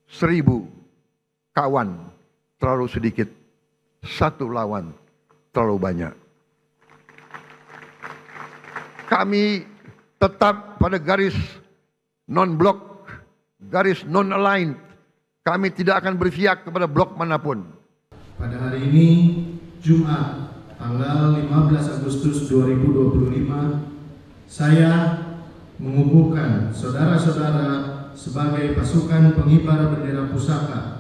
1000 kawan terlalu sedikit, 1 lawan terlalu banyak. Kami tetap pada garis non-blok, garis non-aligned. Kami tidak akan berpihak kepada blok manapun. Pada hari ini, Jumat, tanggal 15 Agustus 2025, saya mengukuhkan saudara-saudara sebagai pasukan pengibar bendera pusaka.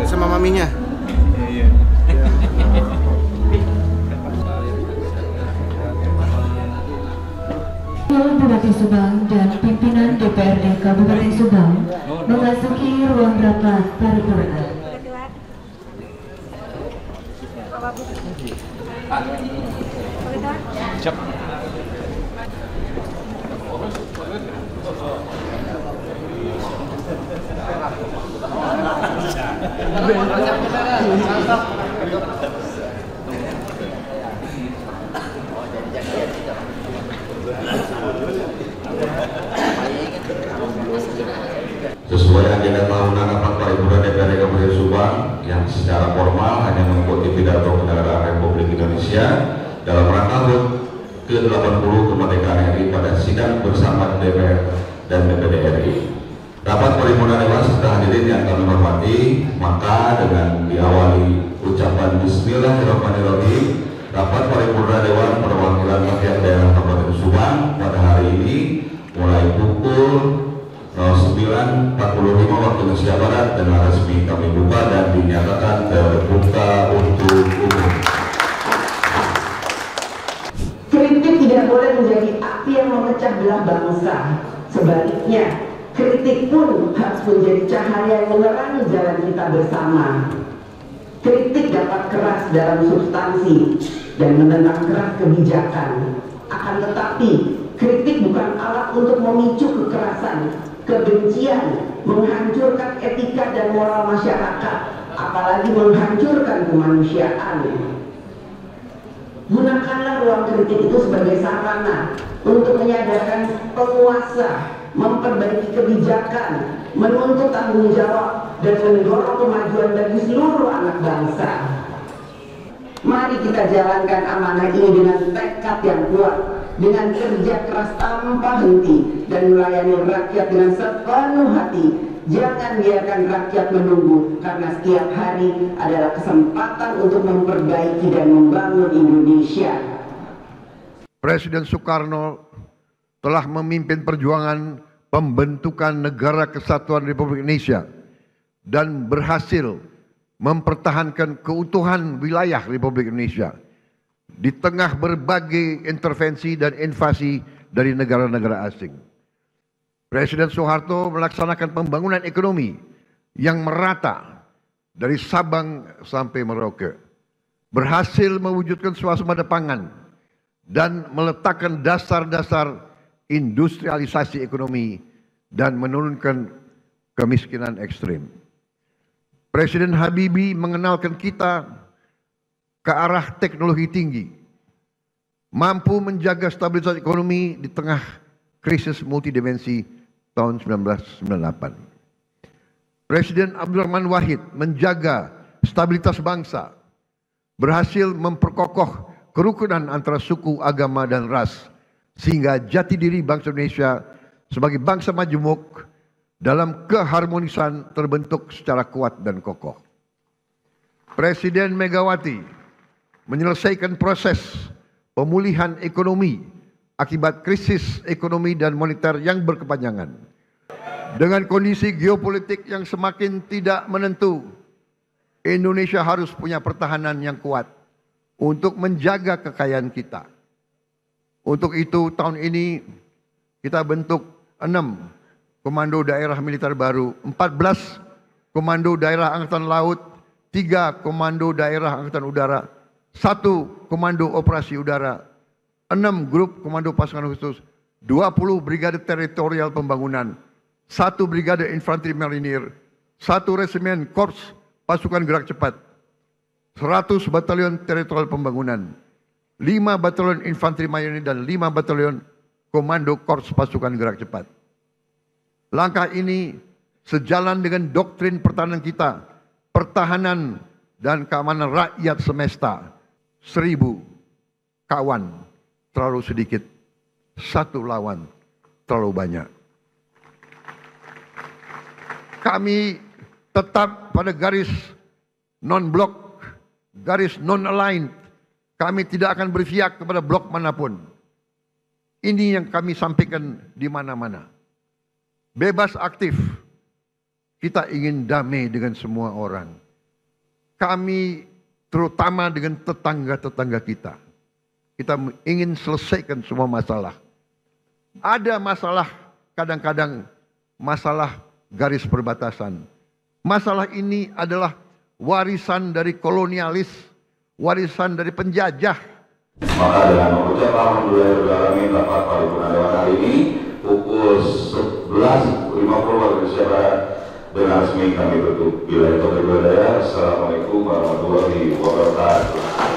Sama maminya. Bupati Subang dan pimpinan DPRD Kabupaten Subang memasuki ruang rapat paripurna. Sesuai agenda tahunan rapat paripurna DPRD Kabupaten Subang yang secara formal hanya mengikuti pidato kenegaraan Republik Indonesia dalam rangka HUT ke-80 kemerdekaan RI pada sidang bersama DPR dan DPD RI. Rapat paripurna dewan serta hadirin yang kami hormati, maka dengan diawali ucapan Bismillahirrahmanirrahim, rapat paripurna dewan perwakilan rakyat daerah Kabupaten Subang pada hari ini mulai pukul 09.45 waktu Indonesia Barat dengan resmi kami buka dan dinyatakan terbuka untuk umum. Kritik tidak boleh menjadi api yang memecah belah bangsa. Sebaliknya, kritik pun harus menjadi cahaya yang menerangi jalan kita bersama. Kritik dapat keras dalam substansi dan menentang keras kebijakan. Akan tetapi, kritik bukan alat untuk memicu kekerasan, kebencian, menghancurkan etika dan moral masyarakat, apalagi menghancurkan kemanusiaan. Gunakanlah ruang kritik itu sebagai sarana untuk menyadarkan penguasa, memperbaiki kebijakan, menuntut tanggung jawab, dan mendorong kemajuan bagi seluruh anak bangsa. Mari kita jalankan amanah ini dengan tekad yang kuat, dengan kerja keras tanpa henti, dan melayani rakyat dengan sepenuh hati. Jangan biarkan rakyat menunggu, karena setiap hari adalah kesempatan untuk memperbaiki dan membangun Indonesia. Presiden Soekarno telah memimpin perjuangan pembentukan Negara Kesatuan Republik Indonesia dan berhasil mempertahankan keutuhan wilayah Republik Indonesia di tengah berbagai intervensi dan invasi dari negara-negara asing. Presiden Soeharto melaksanakan pembangunan ekonomi yang merata dari Sabang sampai Merauke, berhasil mewujudkan swasembada pangan dan meletakkan dasar-dasar industrialisasi ekonomi dan menurunkan kemiskinan ekstrim. Presiden Habibie mengenalkan kita ke arah teknologi tinggi, mampu menjaga stabilitas ekonomi di tengah krisis multidimensi tahun 1998. Presiden Abdurrahman Wahid menjaga stabilitas bangsa, berhasil memperkokoh kerukunan antara suku, agama, dan ras, sehingga jati diri bangsa Indonesia sebagai bangsa majemuk dalam keharmonisan terbentuk secara kuat dan kokoh. Presiden Megawati menyelesaikan proses pemulihan ekonomi akibat krisis ekonomi dan moneter yang berkepanjangan. Dengan kondisi geopolitik yang semakin tidak menentu, Indonesia harus punya pertahanan yang kuat untuk menjaga kekayaan kita. Untuk itu tahun ini kita bentuk 6 komando daerah militer baru, 14 komando daerah angkatan laut, 3 komando daerah angkatan udara, 1 komando operasi udara, 6 grup komando pasukan khusus, 20 brigade teritorial pembangunan, 1 brigade infanteri marinir, 1 resimen korps pasukan gerak cepat, 100 batalion teritorial pembangunan, 5 batalion infanteri marinir dan 5 batalion komando korps pasukan gerak cepat. Langkah ini sejalan dengan doktrin pertahanan kita, pertahanan dan keamanan rakyat semesta. 1000 kawan terlalu sedikit, 1 lawan terlalu banyak. Kami tetap pada garis non-blok, garis non-aligned. Kami tidak akan berpihak kepada blok manapun. Ini yang kami sampaikan di mana-mana. Bebas aktif. Kita ingin damai dengan semua orang. Kami terutama dengan tetangga-tetangga kita. Kita ingin selesaikan semua masalah. Ada masalah, kadang-kadang masalah garis perbatasan. Masalah ini adalah warisan dari kolonialis, warisan dari penjajah. Maka dengan mengucap alhamdulillahirobbilalamin rapat paripurna Dewan hari ini pukul 11.50 waktu Indonesia Barat dengan resmi kami tutup. Bila itu berbeda, assalamualaikum warahmatullahi wabarakatuh.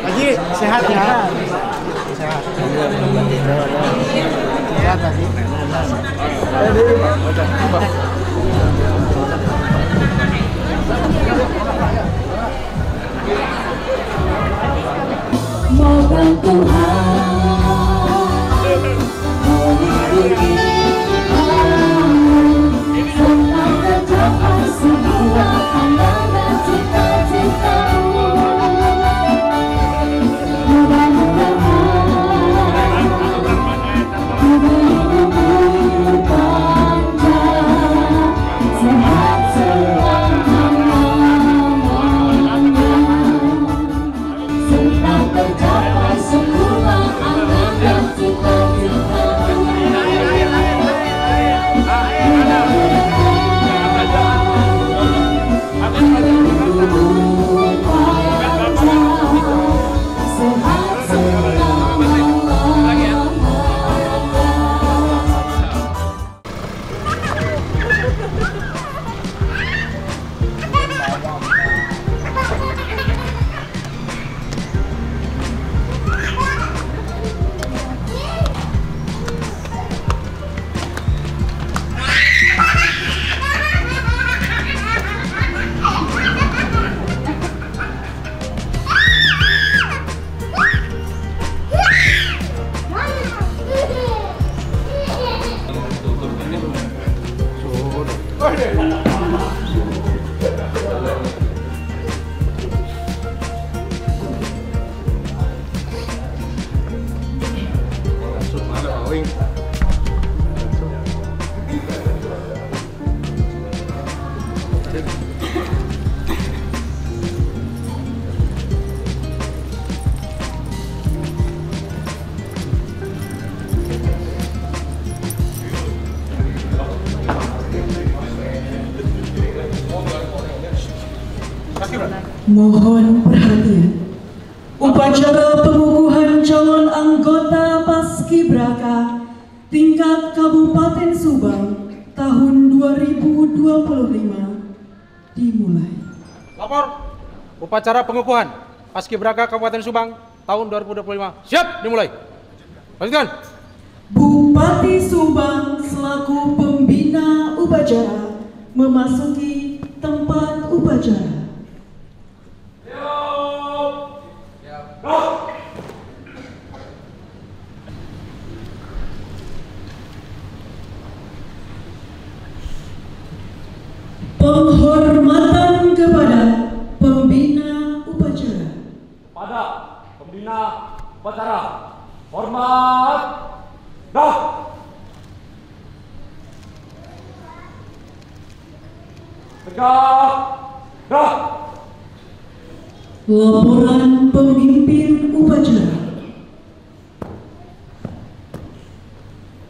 Haji, sehat ya? Sehat. Sehat Haji. Moga Tuhan melindungi serta tercapai semua angan dan cita-citamu. Mudah-mudahan hidupmu panjang, sehat selamanya, serta tercapai semua angan dan cita-citamu. Mohon perhatian. Upacara pengukuhan calon anggota Paskibraka tingkat Kabupaten Subang tahun 2025 dimulai. Lapor. Upacara pengukuhan Paskibraka Kabupaten Subang tahun 2025 siap dimulai. Lanjutkan. Bupati Subang selaku pembina upacara memasuki tempat upacara. Penghormatan kepada pembina upacara. Pada pembina upacara, hormat, dah. Tegak, dah. Laporan pemimpin upacara.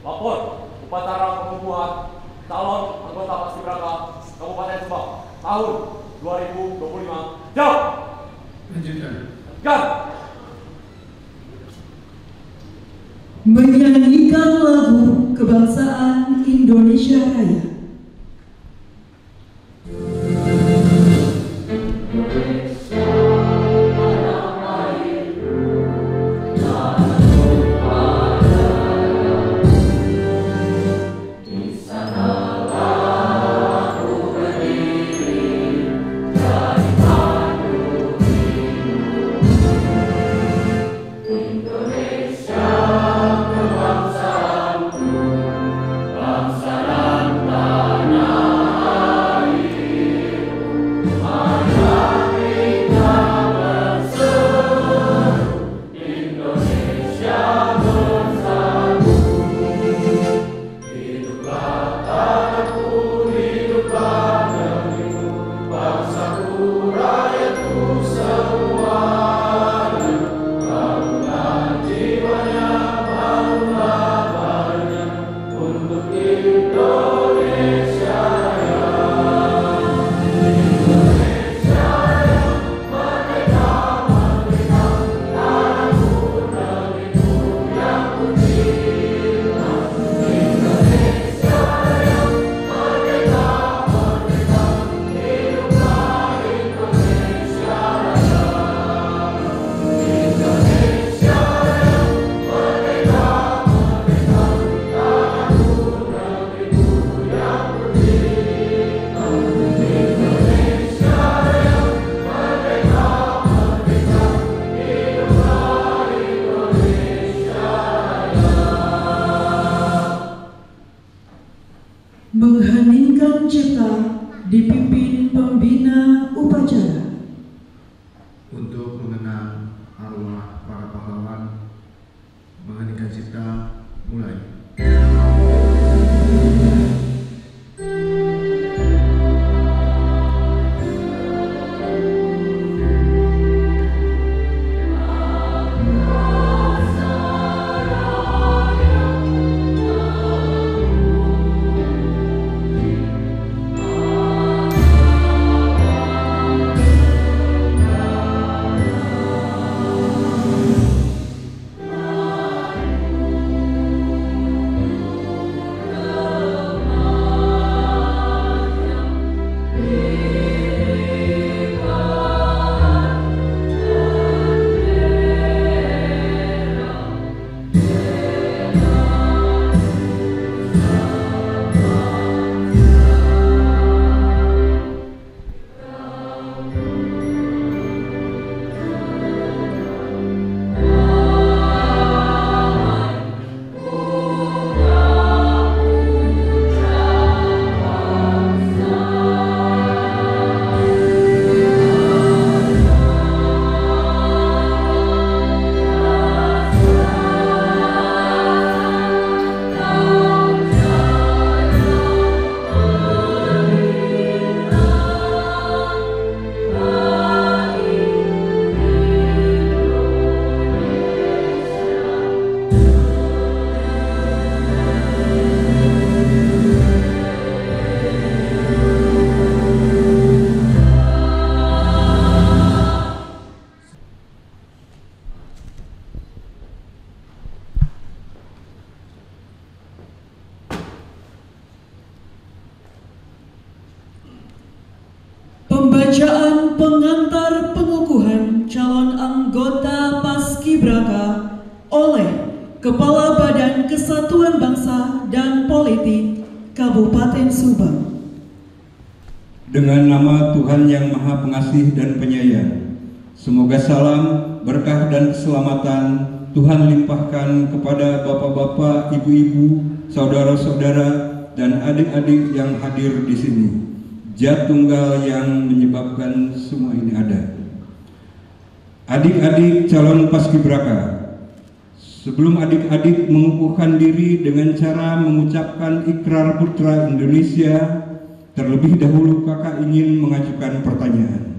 Lapor upacara pengukuhan calon anggota Paskibraka Kabupaten Subang tahun 2025. Jawab. Lanjutkan. Gan. Menyanyikan lagu kebangsaan Indonesia Raya. Mengheningkan cipta dipimpin pembina upacara. Untuk mengenang arwah para pahlawan, mengheningkan cipta mulai. Pembacaan pengantar pengukuhan calon anggota Paskibraka oleh Kepala Badan Kesatuan Bangsa dan Politik Kabupaten Subang. Dengan nama Tuhan yang Maha Pengasih dan Penyayang, semoga salam, berkah dan keselamatan Tuhan limpahkan kepada bapak-bapak, ibu-ibu, saudara-saudara, dan adik-adik yang hadir di sini. Zat Tunggal yang menyebabkan semua ini ada. Adik-adik calon paskibraka, sebelum adik-adik mengukuhkan diri dengan cara mengucapkan Ikrar Putra Indonesia, terlebih dahulu kakak ingin mengajukan pertanyaan.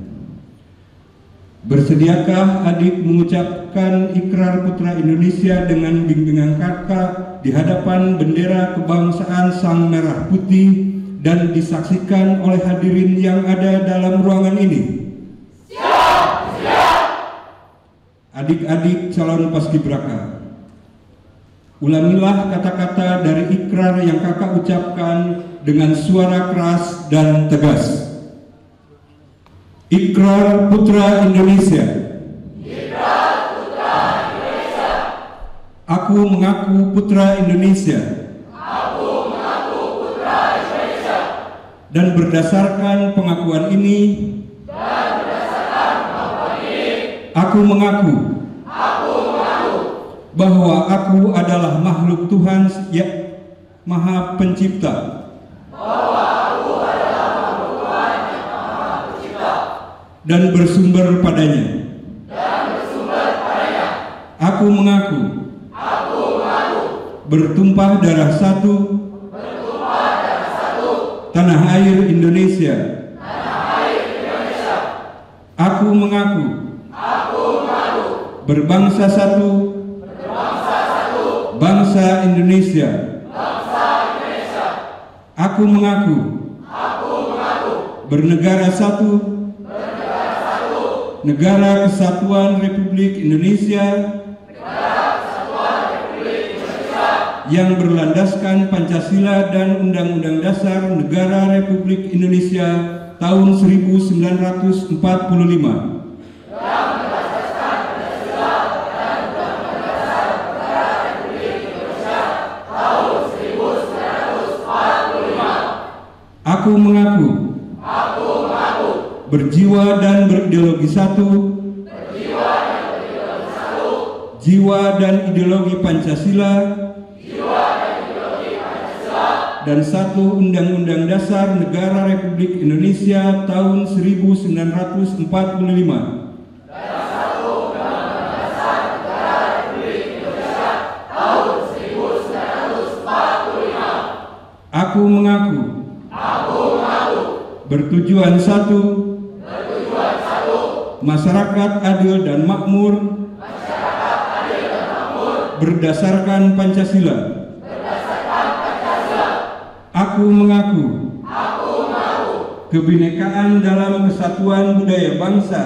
Bersediakah adik mengucapkan Ikrar Putra Indonesia dengan bimbingan kakak di hadapan bendera kebangsaan Sang Merah Putih dan disaksikan oleh hadirin yang ada dalam ruangan ini? Siap! Siap! Adik-adik calon paskibraka, ulangilah kata-kata dari ikrar yang kakak ucapkan dengan suara keras dan tegas. Ikrar Putra Indonesia. Ikrar Putra Indonesia. Aku mengaku putra Indonesia. Aku mengaku putra Indonesia. Dan berdasarkan pengakuan ini, aku mengaku bahwa aku adalah makhluk Tuhan yang Maha Pencipta. Dan bersumber padanya. Aku mengaku bertumpah darah satu tanah air Indonesia. Aku mengaku berbangsa satu bangsa Indonesia. Aku mengaku bernegara satu Negara Kesatuan Republik Indonesia yang berlandaskan Pancasila dan Undang-Undang Dasar Negara Republik Indonesia tahun 1945. Aku mengaku berjiwa dan berideologi satu, jiwa dan ideologi Pancasila, dan satu Undang-Undang Dasar Negara Republik Indonesia tahun 1945. Aku mengaku bertujuan satu, masyarakat adil dan makmur, berdasarkan Pancasila. Aku mengaku kebinekaan dalam kesatuan budaya bangsa.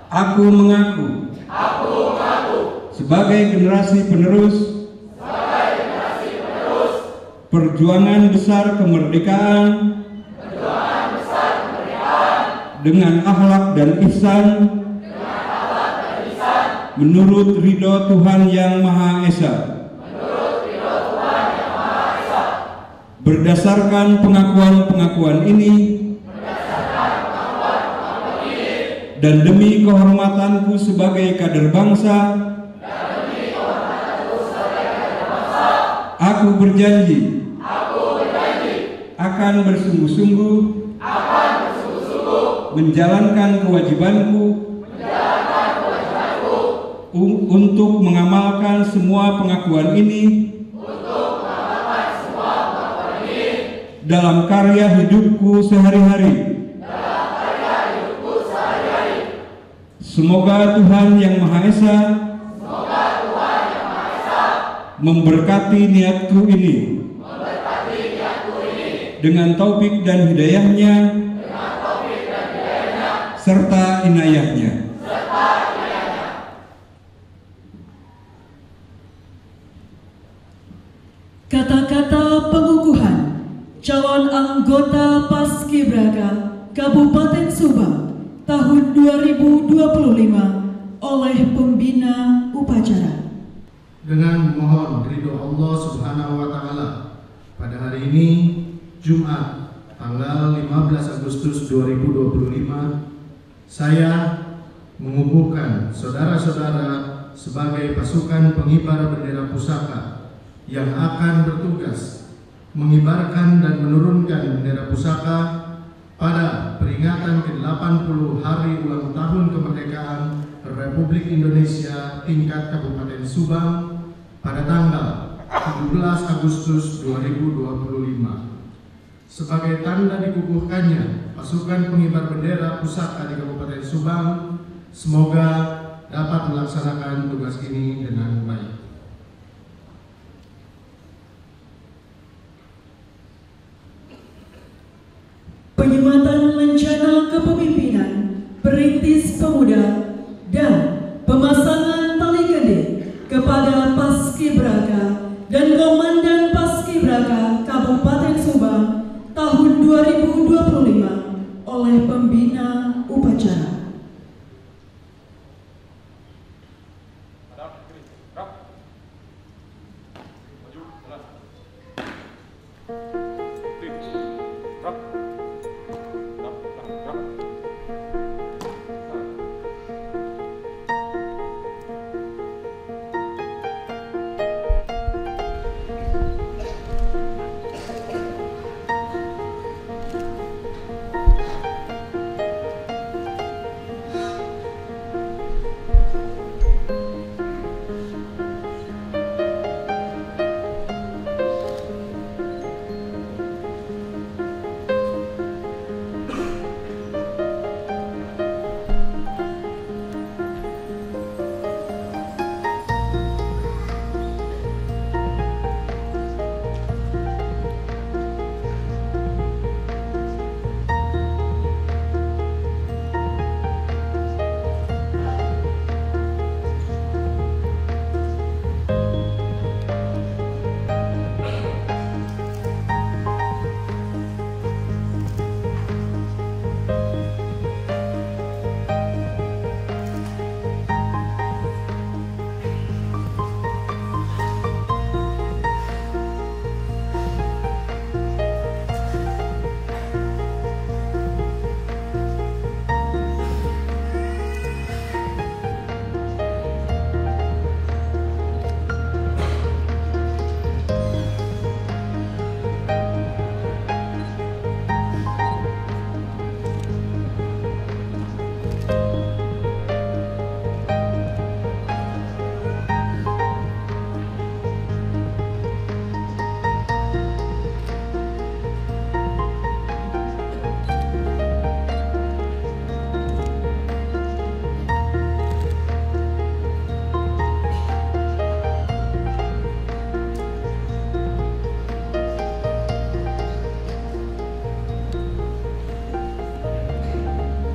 Aku mengaku sebagai generasi penerus perjuangan besar kemerdekaan dengan akhlak dan ihsan menurut ridho Tuhan Yang Maha Esa. Berdasarkan pengakuan-pengakuan ini dan demi kehormatanku sebagai kader bangsa, aku berjanji akan bersungguh-sungguh menjalankan kewajibanku untuk mengamalkan semua pengakuan ini dalam karya hidupku sehari-hari. Semoga Tuhan Yang Maha Esa memberkati niatku ini dengan taufik dan hidayahnya serta inayahnya. Kata-kata pengukuhan calon anggota Paskibraka Kabupaten Subang tahun 2025 oleh pembina upacara. Dengan mohon ridho Allah Subhanahu wa Ta'ala, pada hari ini Jumat tanggal 15 Agustus 2025, saya mengukuhkan saudara-saudara sebagai pasukan pengibar bendera pusaka yang akan bertugas mengibarkan dan menurunkan bendera pusaka pada peringatan ke-80 Hari Ulang Tahun Kemerdekaan Republik Indonesia tingkat Kabupaten Subang pada tanggal 17 Agustus 2025. Sebagai tanda dikukuhkannya pasukan pengibar bendera pusaka di Kabupaten Subang, semoga dapat melaksanakan tugas ini dengan baik. Penyematan lencana kepemimpinan Perintis Pemuda dan pemasangan tali gede kepada Paskibraka dan Komandan Paskibraka Kabupaten Subang tahun 2025 oleh pembina upacara.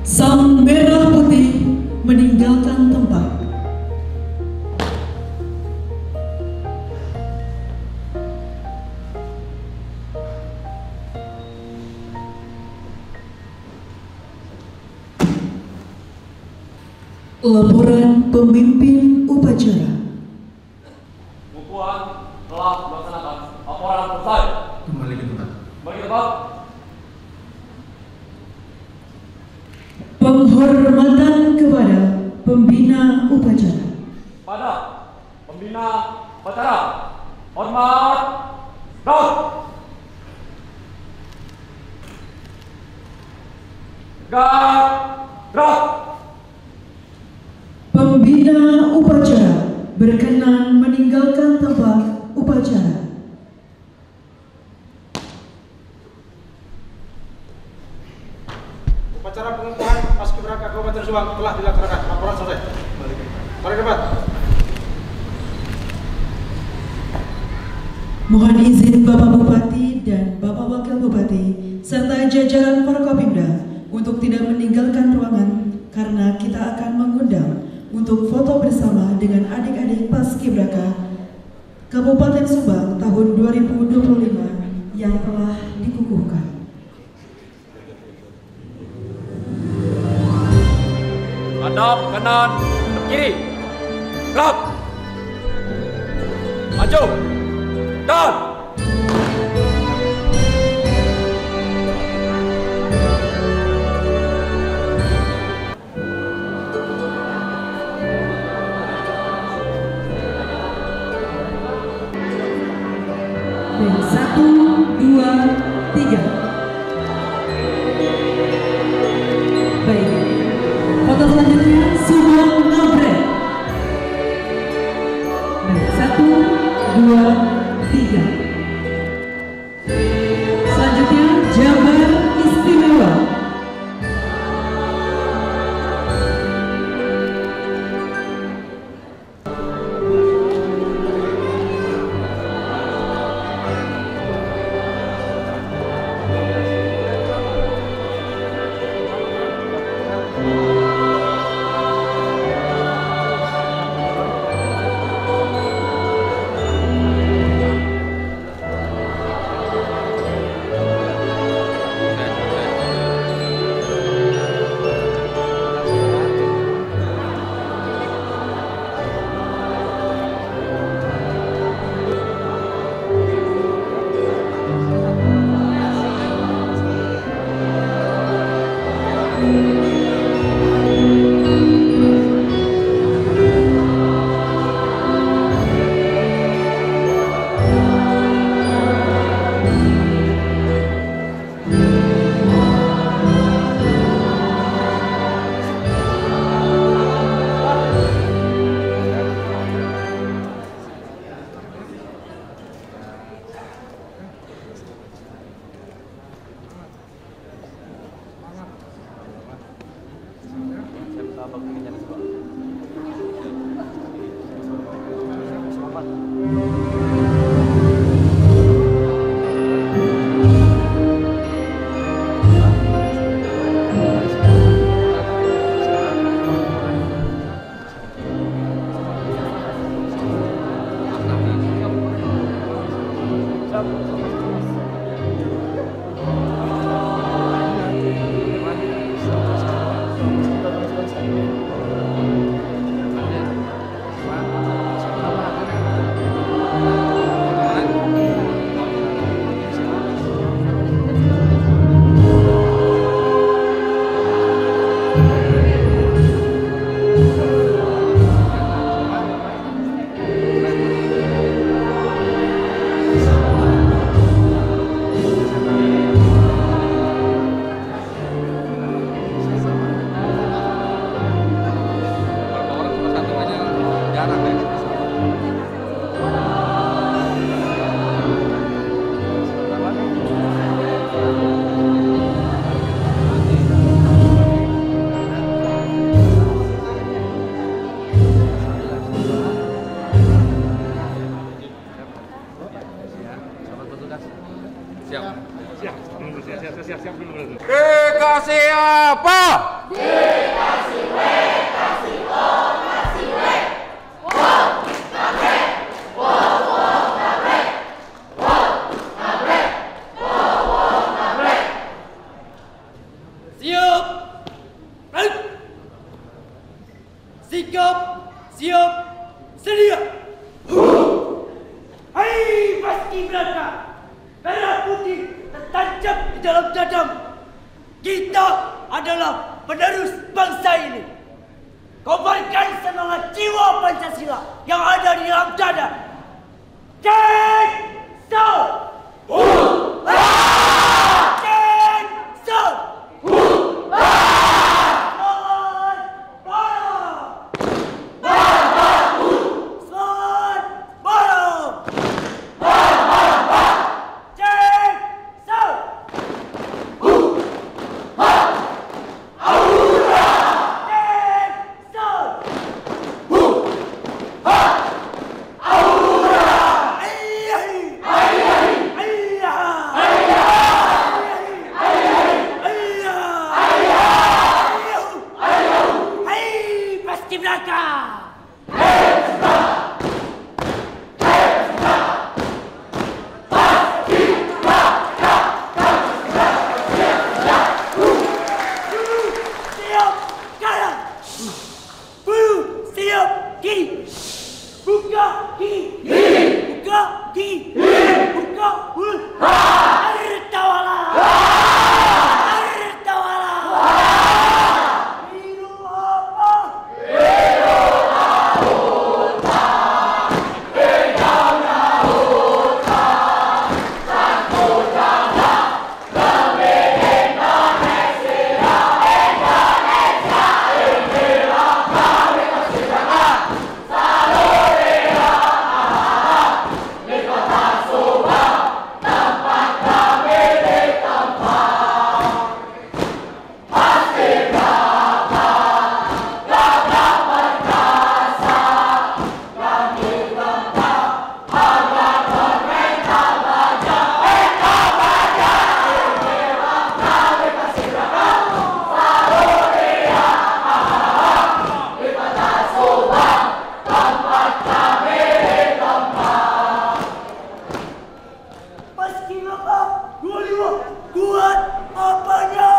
Sang merah putih meninggalkan tempat. Laporan pemimpin upacara. Pengukuhan telah melaksanakan. Laporan selesai. Kembali ke tempat. Kembali ke tempat. Penghormatan kepada pembina upacara. Pada pembina upacara, hormat, gerak. Tegak, gerak. Pembina upacara berkenan meninggalkan tempat upacara. Upacara pengukuhan Paskibraka Kabupaten Subang telah dilaksanakan. Laporan selesai. Mari debat. Mohon izin Bapak Bupati dan Bapak Wakil Bupati serta jajaran Forkopimda untuk tidak meninggalkan ruangan karena kita akan mengundang untuk foto bersama dengan adik-adik Paskibraka Kabupaten Subang tahun 2025 yang telah dikukuhkan. Hadap kanan, kiri, gerak. Maju, dan. Baik, 1, 2, 3. Baik, foto selanjutnya Sugeng Nabrek. Baik, 1, 2, 3. Selanjutnya Jabar Istimewa. Siap dulu. Dikasih apa? Dikasih W, kasih O, kasih W. Wow, nabrek. Wow, nabrek. Wow, nabrek. Wow, nabrek. Siap. Baik. Sikap, siap, sedia. Hai Paskibraka, merah putih tertancap di dalam dadam. Kita adalah penerus bangsa ini. Kobarkan semangat jiwa Pancasila yang ada di dalam dada. Cek, stop. Cek, stop. Paskibraka 25 kuat apanya?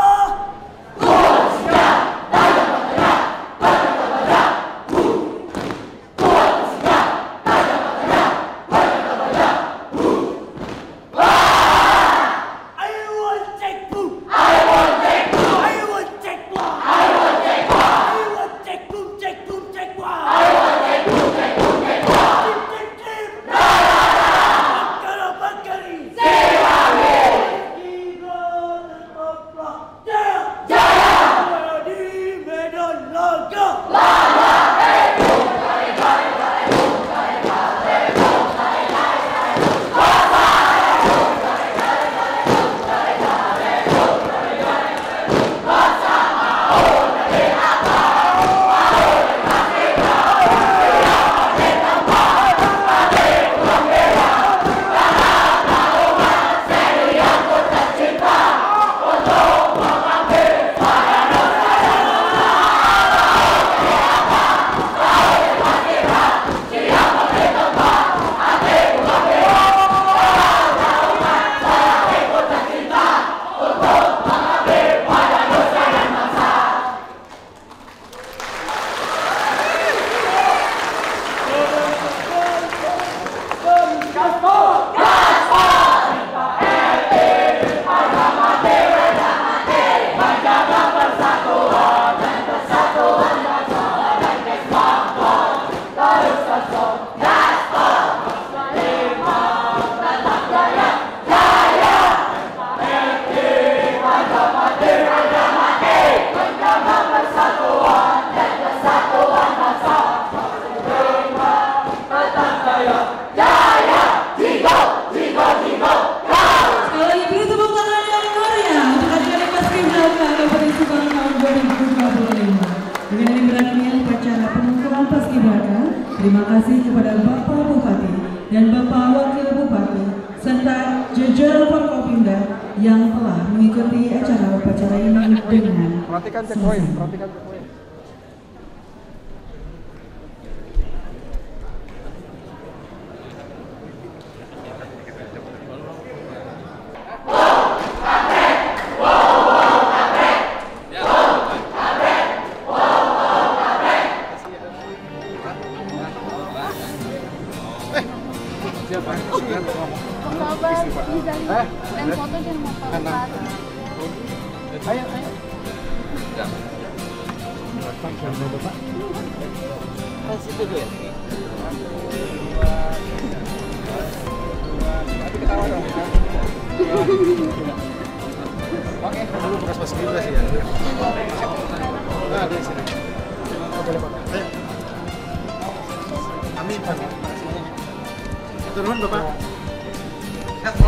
Terima kasih kepada Bapak Bupati dan Bapak Wakil Bupati serta jajaran Forkopimda yang telah mengikuti acara upacara ini dengan perhatikan checkpoint, perhatikan checkpoint. Dan foto dan motor. Ayo. Situ ya. Nanti ketawa dong. Oke, dulu bekas pas kita sih ya. Nah, di sini. Boleh Pak. Ayo. Amin, Pak. Turun Bapak. Siap.